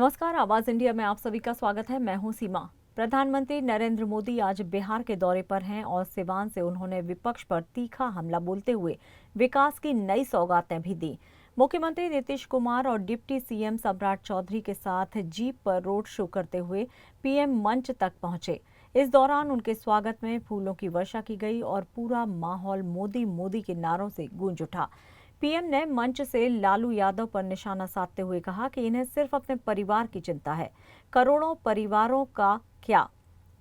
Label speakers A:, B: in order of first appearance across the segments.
A: नमस्कार, आवाज इंडिया में आप सभी का स्वागत है। मैं हूं सीमा। प्रधानमंत्री नरेंद्र मोदी आज बिहार के दौरे पर हैं और सिवान से उन्होंने विपक्ष पर तीखा हमला बोलते हुए विकास की नई सौगातें भी दी। मुख्यमंत्री नीतीश कुमार और डिप्टी सीएम सम्राट चौधरी के साथ जीप पर रोड शो करते हुए पीएम मंच तक पहुंचे। इस दौरान उनके स्वागत में फूलों की वर्षा की गई और पूरा माहौल मोदी मोदी के नारों से गूंज उठा। पीएम ने मंच से लालू यादव पर निशाना साधते हुए कहा कि इन्हें सिर्फ अपने परिवार की चिंता है, करोड़ों परिवारों का क्या,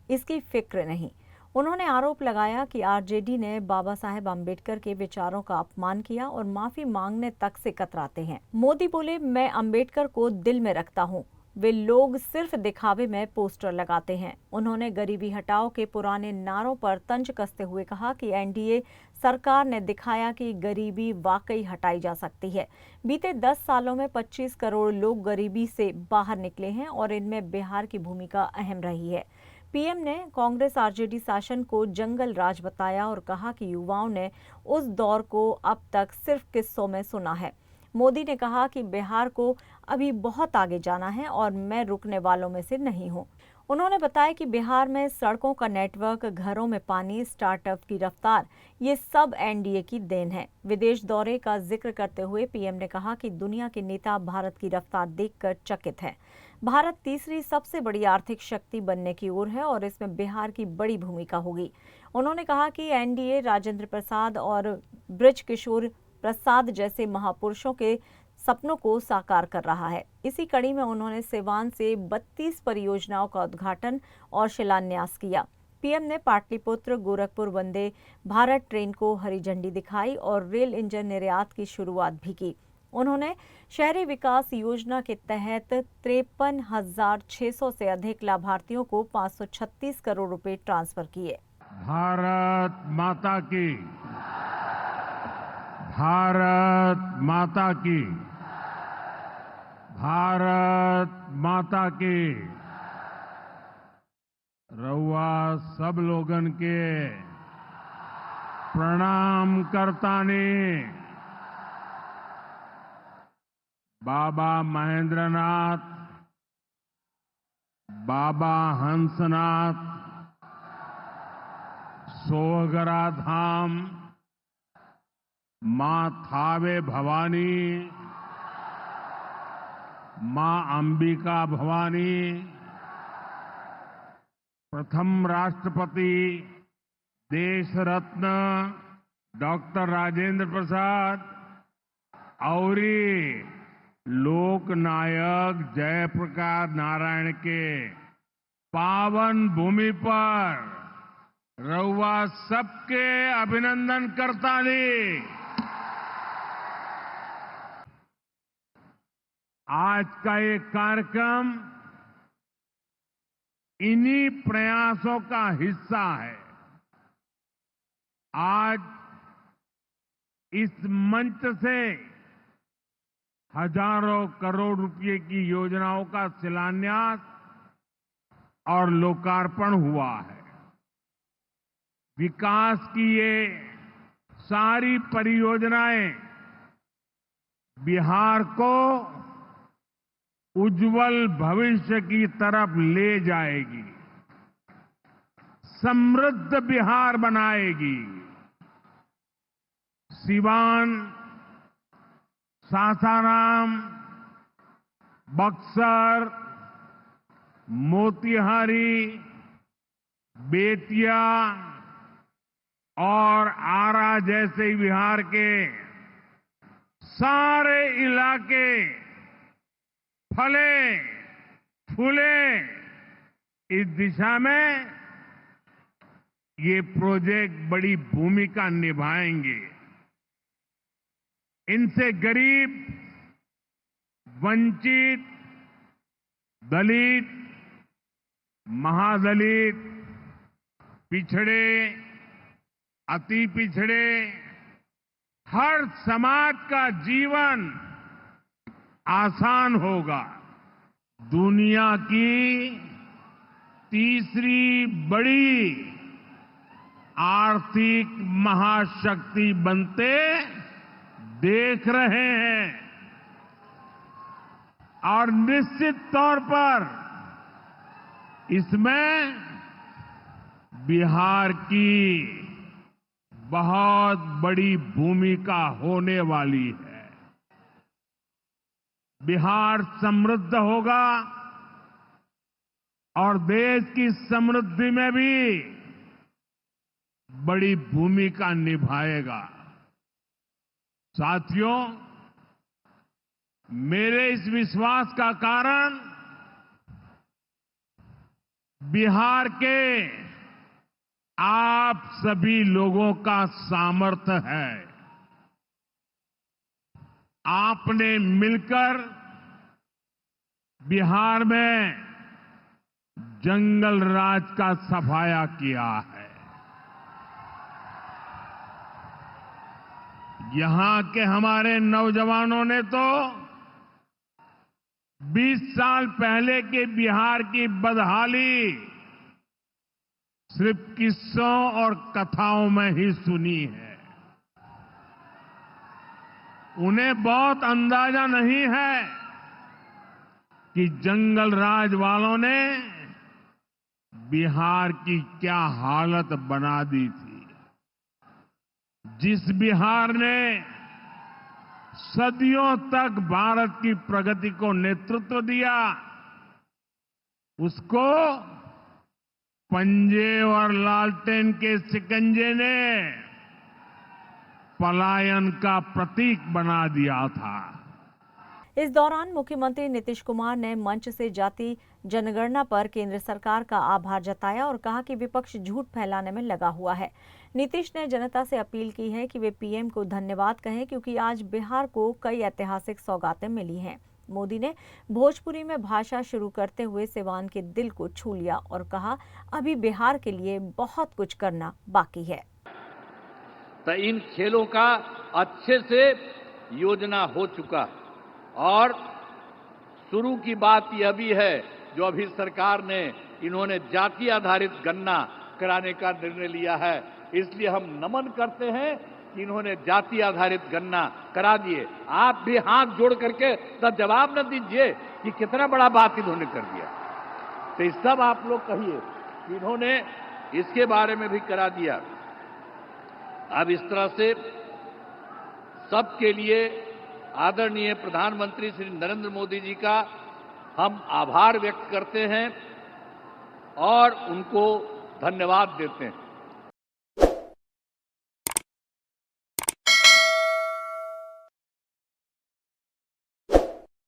A: इसकी फिक्र नहीं। उन्होंने आरोप लगाया कि आरजेडी ने बाबा साहेब अम्बेडकर के विचारों का अपमान किया और माफी मांगने तक से कतराते हैं। मोदी बोले, मैं अम्बेडकर को दिल में रखता हूं, वे लोग सिर्फ दिखावे में पोस्टर लगाते हैं। उन्होंने गरीबी हटाओ के पुराने नारों पर तंज कसते हुए कहा कि एनडीए सरकार ने दिखाया कि गरीबी वाकई हटाई जा सकती है। बीते 10 सालों में 25 करोड़ लोग गरीबी से बाहर निकले हैं और इनमें बिहार की भूमिका अहम रही है। पीएम ने कांग्रेस आरजेडी शासन को जंगल राज बताया और कहा कि युवाओं ने उस दौर को अब तक सिर्फ किस्सों में सुना है। मोदी ने कहा कि बिहार को अभी बहुत आगे जाना है और मैं रुकने वालों में से नहीं हूं। उन्होंने बताया कि बिहार में सड़कों का नेटवर्क, घरों में पानी, स्टार्टअप की रफ्तार, ये सब एनडीए की देन है। विदेश दौरे का जिक्र करते हुए पीएम ने कहा कि दुनिया के नेता भारत की रफ्तार देखकर चकित हैं। भारत तीसरी सबसे बड़ी आर्थिक शक्ति बनने की ओर है और इसमें बिहार की बड़ी भूमिका होगी। उन्होंने कहा कि एनडीए राजेंद्र प्रसाद और ब्रिज किशोर प्रसाद जैसे महापुरुषों के सपनों को साकार कर रहा है। इसी कड़ी में उन्होंने सिवान से 32 परियोजनाओं का उद्घाटन और शिलान्यास किया। पीएम ने पाटलिपुत्र गोरखपुर वंदे भारत ट्रेन को हरी झंडी दिखाई और रेल इंजन निर्यात की शुरुआत भी की। उन्होंने शहरी विकास योजना के तहत 53,600 से अधिक लाभार्थियों को 536 करोड़ रुपए ट्रांसफर किए।
B: भारत माता की, भारत माता की, भारत माता की। रउआ सब लोगन के प्रणाम करतानी। बाबा महेंद्रनाथ, बाबा हंसनाथ, सोहगरा धाम, मां थावे भवानी, मां अंबिका भवानी, प्रथम राष्ट्रपति देश रत्न डॉक्टर राजेंद्र प्रसाद और लोक नायक जयप्रकाश नारायण के पावन भूमि पर रउआ सबके अभिनंदन करतानी। आज का ये कार्यक्रम इन्हीं प्रयासों का हिस्सा है। आज इस मंच से हजारों करोड़ रुपए की योजनाओं का शिलान्यास और लोकार्पण हुआ है। विकास की ये सारी परियोजनाएं बिहार को उज्जवल भविष्य की तरफ ले जाएगी, समृद्ध बिहार बनाएगी। सिवान, सासाराम, बक्सर, मोतिहारी, बेतिया और आरा जैसे बिहार के सारे इलाके फले फूले। इस दिशा में ये प्रोजेक्ट बड़ी भूमिका निभाएंगे। इनसे गरीब, वंचित, दलित, महादलित, पिछड़े, अति पिछड़े, हर समाज का जीवन आसान होगा। दुनिया की तीसरी बड़ी आर्थिक महाशक्ति बनते देख रहे हैं। और निश्चित तौर पर इसमें बिहार की बहुत बड़ी भूमिका होने वाली है। बिहार समृद्ध होगा और देश की समृद्धि में भी बड़ी भूमिका निभाएगा। साथियों, मेरे इस विश्वास का कारण बिहार के आप सभी लोगों का सामर्थ्य है। आपने मिलकर बिहार में जंगल राज का सफाया किया है। यहां के हमारे नौजवानों ने तो 20 साल पहले के बिहार की बदहाली सिर्फ किस्सों और कथाओं में ही सुनी है। उन्हें बहुत अंदाजा नहीं है कि जंगल राज वालों ने बिहार की क्या हालत बना दी थी। जिस बिहार ने सदियों तक भारत की प्रगति को नेतृत्व दिया, उसको पंजे और लालटेन के शिकंजे ने पलायन का प्रतीक बना दिया था।
A: इस दौरान मुख्यमंत्री नीतीश कुमार ने मंच से जाति जनगणना पर केंद्र सरकार का आभार जताया और कहा कि विपक्ष झूठ फैलाने में लगा हुआ है। नीतीश ने जनता से अपील की है कि वे पीएम को धन्यवाद कहें, क्योंकि आज बिहार को कई ऐतिहासिक सौगातें मिली हैं। मोदी ने भोजपुरी में भाषा शुरू करते हुए सिवान के दिल को छू लिया और कहा, अभी बिहार के लिए बहुत कुछ करना बाकी है।
C: तो इन खेलों का अच्छे से योजना हो चुका और शुरू की बात यह भी है जो अभी सरकार ने इन्होंने जाति आधारित गणना कराने का निर्णय लिया है। इसलिए हम नमन करते हैं कि इन्होंने जाति आधारित गणना करा दिए। आप भी हाथ जोड़ करके तब जवाब न दीजिए कि कितना बड़ा बात इन्होंने कर दिया। तो इस सब आप लोग कहिए कि इन्होंने इसके बारे में भी करा दिया। अब इस तरह से सबके लिए आदरणीय प्रधानमंत्री श्री नरेंद्र मोदी जी का हम आभार व्यक्त करते हैं और उनको धन्यवाद देते हैं।